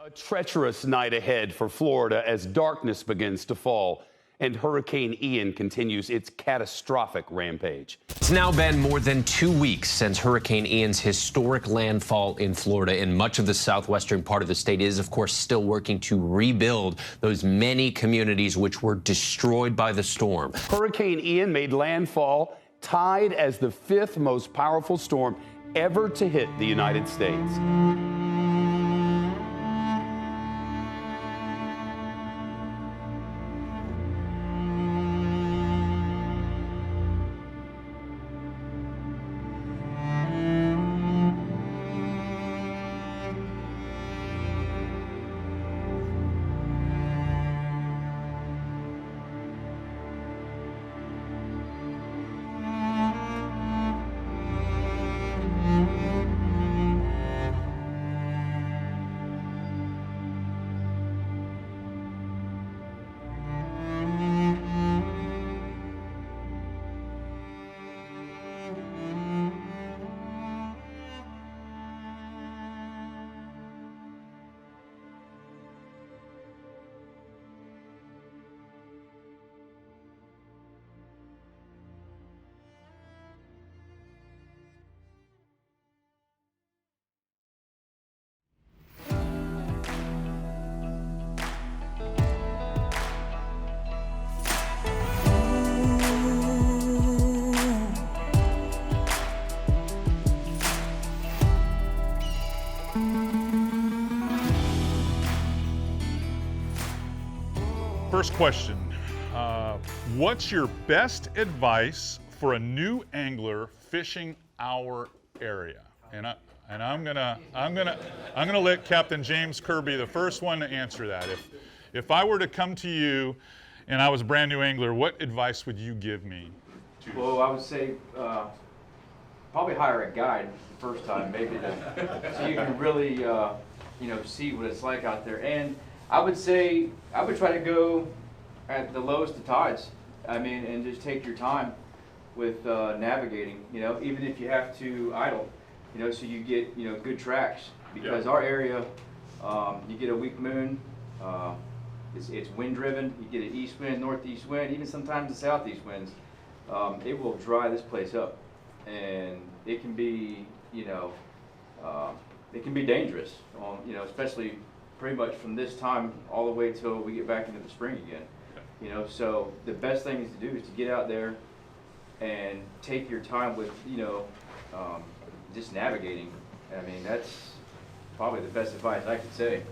A treacherous night ahead for Florida as darkness begins to fall and Hurricane Ian continues its catastrophic rampage. It's now been more than 2 weeks since Hurricane Ian's historic landfall in Florida, and much of the southwestern part of the state is, of course, still working to rebuild those many communities which were destroyed by the storm. Hurricane Ian made landfall, tied as the 5th most powerful storm ever to hit the United States. First question, what's your best advice for a new angler fishing our area? And I'm gonna let Captain James Kirby, the first one, to answer that. If I were to come to you and I was a brand new angler, what advice would you give me? Well, I would say probably hire a guide the first time, maybe, so you can really see what it's like out there. And I would say I would try to go at the lowest of tides. I mean, and just take your time with navigating. Even if you have to idle, so you get good tracks. Because our area, you get a weak moon. It's wind driven. You get an east wind, northeast wind, even sometimes the southeast winds. It will dry this place up, and it can be dangerous. Especially pretty much from this time all the way till we get back into the spring again. So the best thing is to do is to get out there and take your time with just navigating. I mean, that's probably the best advice I could say.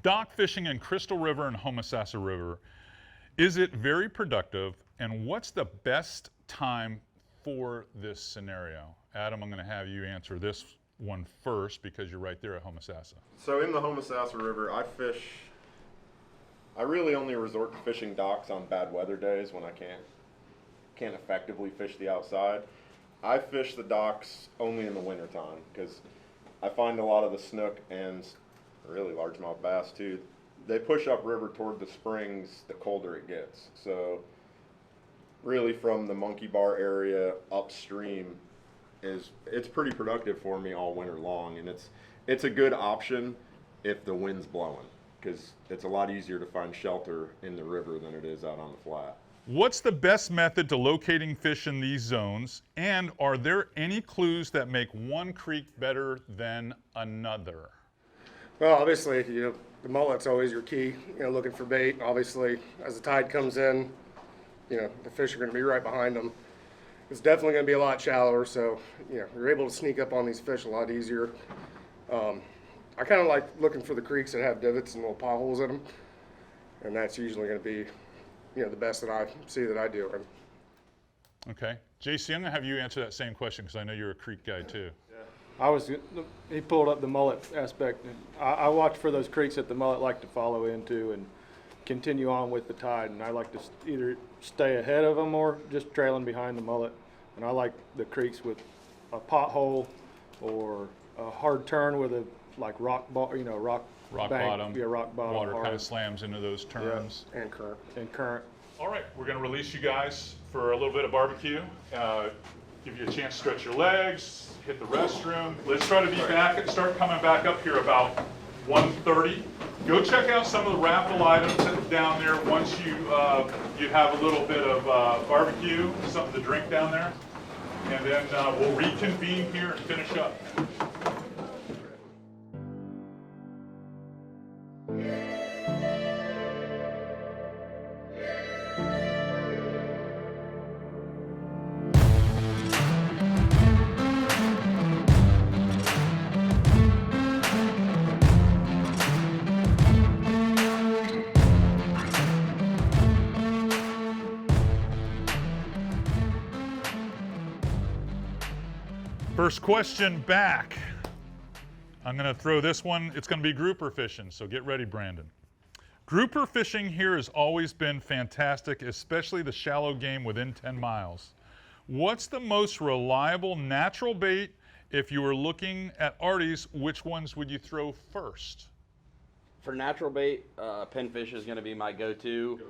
Dock fishing in Crystal River and Homosassa River, is it very productive, and what's the best time for this scenario? Adam, I'm going to have you answer this one first because you're right there at Homosassa. So in the Homosassa River, I really only resort to fishing docks on bad weather days when I can't effectively fish the outside. I fish the docks only in the wintertime because I find a lot of the snook and really largemouth bass too, they push up river toward the springs the colder it gets. So really from the Monkey Bar area upstream it's pretty productive for me all winter long, and it's a good option if the wind's blowing, because it's a lot easier to find shelter in the river than it is out on the flat. What's the best method to locating fish in these zones, and are there any clues that make one creek better than another? Well, obviously, the mullet's always your key, looking for bait. Obviously, as the tide comes in, the fish are going to be right behind them. It's definitely going to be a lot shallower, so you're able to sneak up on these fish a lot easier. I kind of like looking for the creeks that have divots and little potholes in them, and that's usually going to be the best that I see that I do. Okay. JC, I'm going to have you answer that same question because I know you're a creek guy too. He pulled up the mullet aspect, and I watch for those creeks that the mullet like to follow into and continue on with the tide, and I like to either stay ahead of them or just trailing behind the mullet. And I like the creeks with a pothole or a hard turn with a rock bank, bottom. Yeah, rock bottom. Water kind of slams into those turns. Yeah, and current. And current. All right, we're going to release you guys for a little bit of barbecue. Give you a chance to stretch your legs, hit the restroom. Let's try to be back and start coming back up here about 1:30. Go check out some of the raffle items down there once you have a little bit of barbecue, something to drink down there. And then we'll reconvene here and finish up. First question back. I'm going to throw this one. It's going to be grouper fishing, so get ready, Brandon. Grouper fishing here has always been fantastic, especially the shallow game within 10 miles. What's the most reliable natural bait? If you were looking at Artie's, which ones would you throw first? For natural bait, pinfish is going to be my go-to.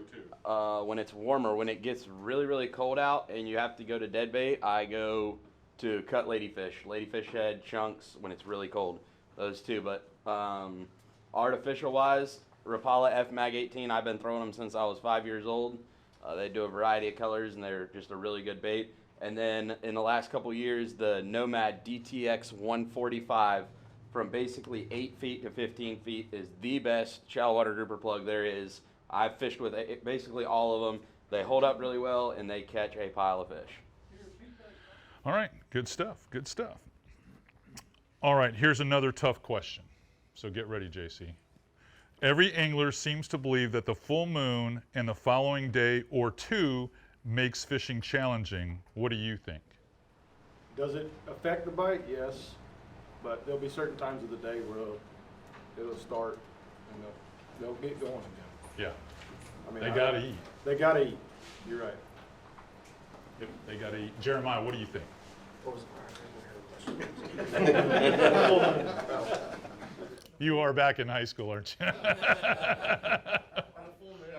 When it's warmer, when it gets really, really cold out and you have to go to dead bait, I go to cut ladyfish, ladyfish head, chunks when it's really cold. Those two. But artificial-wise, Rapala F-Mag 18, I've been throwing them since I was 5 years old. They do a variety of colors, and they're just a really good bait. And then in the last couple years, the Nomad DTX 145 from basically 8 feet to 15 feet is the best shallow water grouper plug there is. I've fished with basically all of them. They hold up really well, and they catch a pile of fish. All right, good stuff, good stuff. All right, here's another tough question. So get ready, JC. Every angler seems to believe that the full moon and the following day or two makes fishing challenging. What do you think? Does it affect the bite? Yes, but there'll be certain times of the day where it'll start and they'll get going again. Yeah, I mean, they gotta eat. They gotta eat. You're right. Yep, they gotta eat. Jeremiah, what do you think? What was the You are back in high school, aren't you? On the full moon,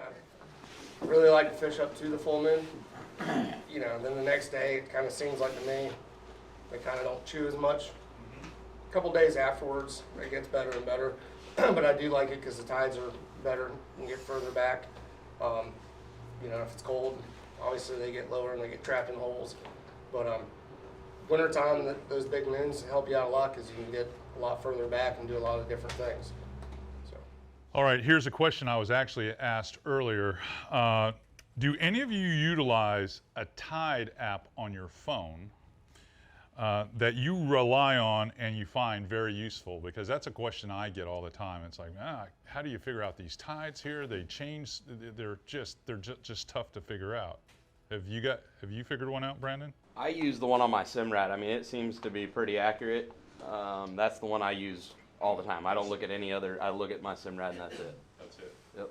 I really like to fish up to the full moon. You know, then the next day, it kind of seems like to me, they kind of don't chew as much. A couple days afterwards, it gets better and better. But I do like it because the tides are better and get further back. You know, if it's cold, obviously they get lower and they get trapped in holes. But wintertime, those big moons help you out a lot because you can get a lot further back and do a lot of different things. So. All right, here's a question I was actually asked earlier. Do any of you utilize a Tide app on your phone that you rely on and you find very useful? Because that's a question I get all the time. It's like, how do you figure out these tides here? They change. They're just tough to figure out. Have you figured one out, Brandon? I use the one on my Simrad. I mean, it seems to be pretty accurate. That's the one I use all the time. I don't look at any other. I look at my Simrad and that's it. That's it. Yep.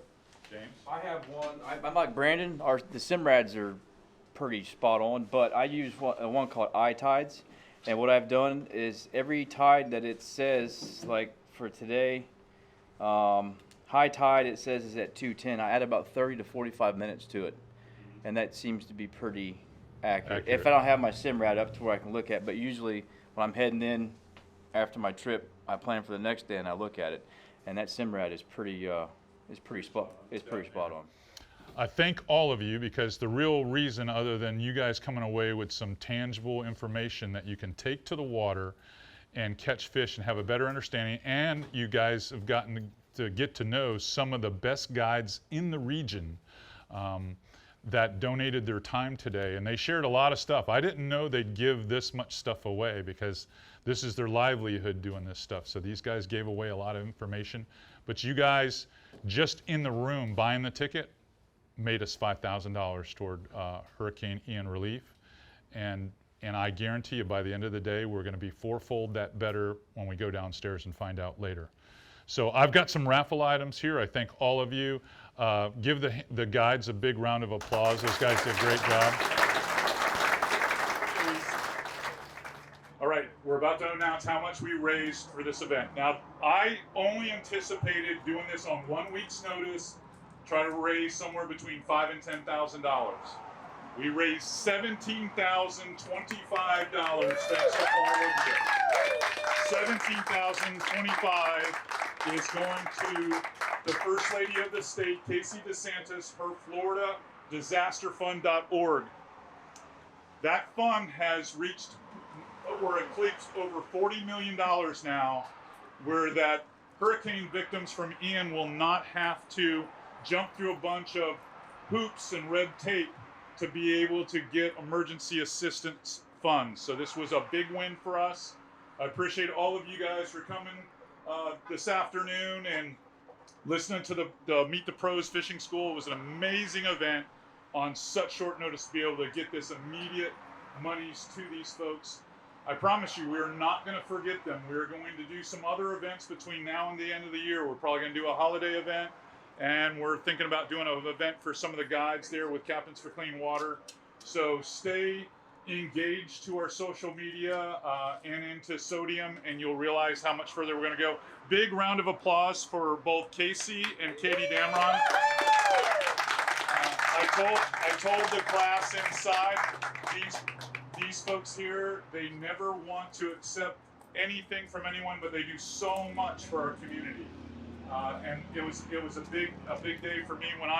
James? I have one. I'm like Brandon. The Simrads are pretty spot on, but I use one called iTides. And what I've done is every tide that it says, like for today, high tide it says is at 2:10. I add about 30 to 45 minutes to it, and that seems to be pretty accurate. If I don't have my Simrad up to where I can look at, but usually when I'm heading in after my trip, I plan for the next day and I look at it, and that Simrad is pretty spot on. I thank all of you because the real reason, other than you guys coming away with some tangible information that you can take to the water and catch fish and have a better understanding, and you guys have gotten to get to know some of the best guides in the region that donated their time today, and they shared a lot of stuff. I didn't know they'd give this much stuff away because this is their livelihood doing this stuff. So these guys gave away a lot of information, but you guys just in the room buying the ticket made us $5,000 toward Hurricane Ian relief, and I guarantee you by the end of the day we're going to be fourfold that better when we go downstairs and find out later. So I've got some raffle items here. I thank all of you. Give the guides a big round of applause. Those guys did a great job. All right, we're about to announce how much we raised for this event. Now, I only anticipated doing this on 1 week's notice, try to raise somewhere between $5,000 and $10,000. We raised $17,025 thanks to all of you. $17,025 is going to the First Lady of the State, Casey DeSantis, her Florida disasterfund.org. That fund has reached or eclipsed over $40 million now, where that hurricane victims from Ian will not have to jump through a bunch of hoops and red tape to be able to get emergency assistance funds. So this was a big win for us. I appreciate all of you guys for coming this afternoon and listening to the Meet the Pros Fishing School. It was an amazing event on such short notice to be able to get this immediate monies to these folks. I promise you, we're not going to forget them. We're going to do some other events between now and the end of the year. We're probably going to do a holiday event, and we're thinking about doing an event for some of the guides there with Captains for Clean Water. So stay engaged to our social media and into Sodium, and you'll realize how much further we're going to go. Big round of applause for both Casey and Katie Damron. I told the class inside, these folks here, they never want to accept anything from anyone, but they do so much for our community. And it was a big day for me when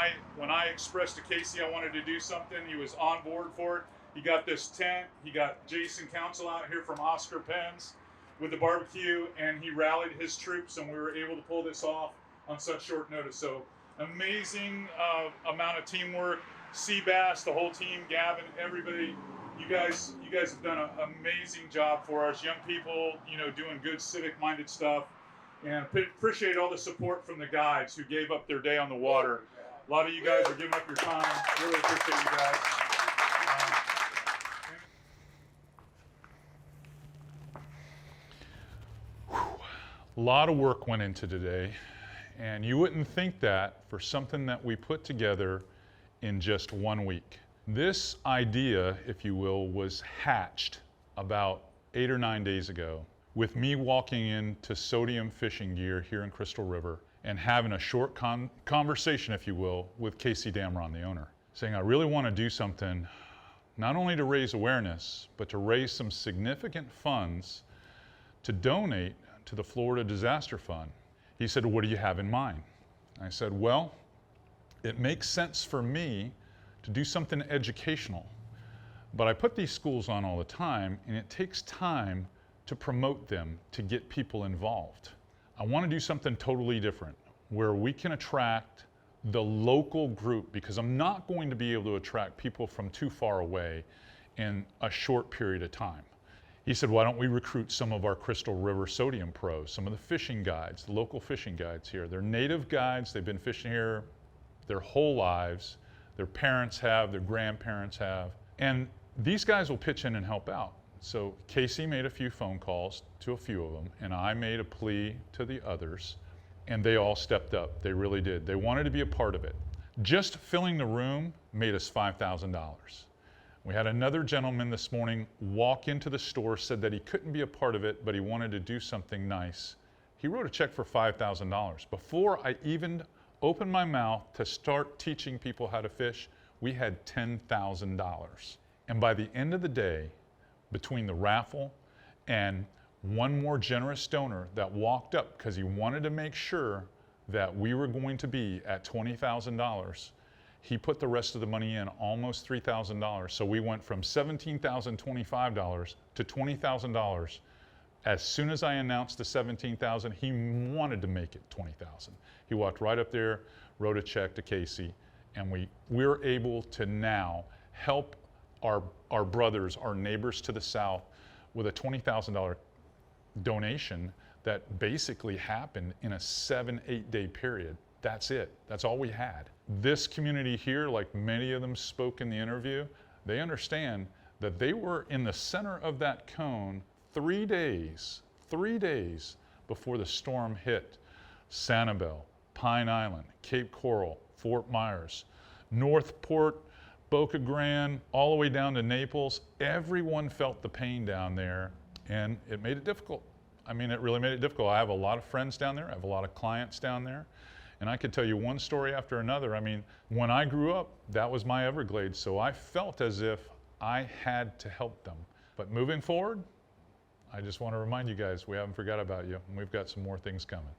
I expressed to Casey I wanted to do something. He was on board for it. He got this tent. He got Jason Council out here from Oscar Pens with the barbecue, and he rallied his troops, and we were able to pull this off on such short notice. So amazing amount of teamwork. Seabass, the whole team, Gavin, everybody. You guys have done an amazing job for us, young people, doing good civic-minded stuff. And appreciate all the support from the guides who gave up their day on the water. A lot of you guys are giving up your time. Really appreciate you guys. A lot of work went into today, and you wouldn't think that for something that we put together in just 1 week. This idea, if you will, was hatched about 8 or 9 days ago with me walking into Sodium Fishing Gear here in Crystal River and having a short conversation, if you will, with Casey Damron, the owner, saying I really want to do something not only to raise awareness, but to raise some significant funds to donate to the Florida Disaster Fund. He said, what do you have in mind? I said, well, it makes sense for me to do something educational, but I put these schools on all the time, and it takes time to promote them, to get people involved. I want to do something totally different, where we can attract the local group, because I'm not going to be able to attract people from too far away in a short period of time. He said, why don't we recruit some of our Crystal River Sodium pros, some of the fishing guides, the local fishing guides here. They're native guides, they've been fishing here their whole lives. Their parents have, their grandparents have, and these guys will pitch in and help out. So Casey made a few phone calls to a few of them, and I made a plea to the others, and they all stepped up. They really did. They wanted to be a part of it. Just filling the room made us $5,000. We had another gentleman this morning walk into the store, said that he couldn't be a part of it, but he wanted to do something nice. He wrote a check for $5,000. Before I even opened my mouth to start teaching people how to fish, we had $10,000. And by the end of the day, between the raffle and one more generous donor that walked up because he wanted to make sure that we were going to be at $20,000, he put the rest of the money in, almost $3,000. So we went from $17,025 to $20,000. As soon as I announced the $17,000, he wanted to make it $20,000. He walked right up there, wrote a check to Casey, and we're able to now help our brothers, our neighbors to the south, with a $20,000 donation that basically happened in a 7-8 day period. That's it. That's all we had. This community here, like many of them spoke in the interview, they understand that they were in the center of that cone 3 days before the storm hit Sanibel, Pine Island, Cape Coral, Fort Myers, Northport, Boca Grande, all the way down to Naples. Everyone felt the pain down there, and it made it difficult. I mean, it really made it difficult. I have a lot of friends down there. I have a lot of clients down there. And I could tell you one story after another. I mean, when I grew up, that was my Everglades, so I felt as if I had to help them. But moving forward, I just want to remind you guys, we haven't forgot about you, and we've got some more things coming.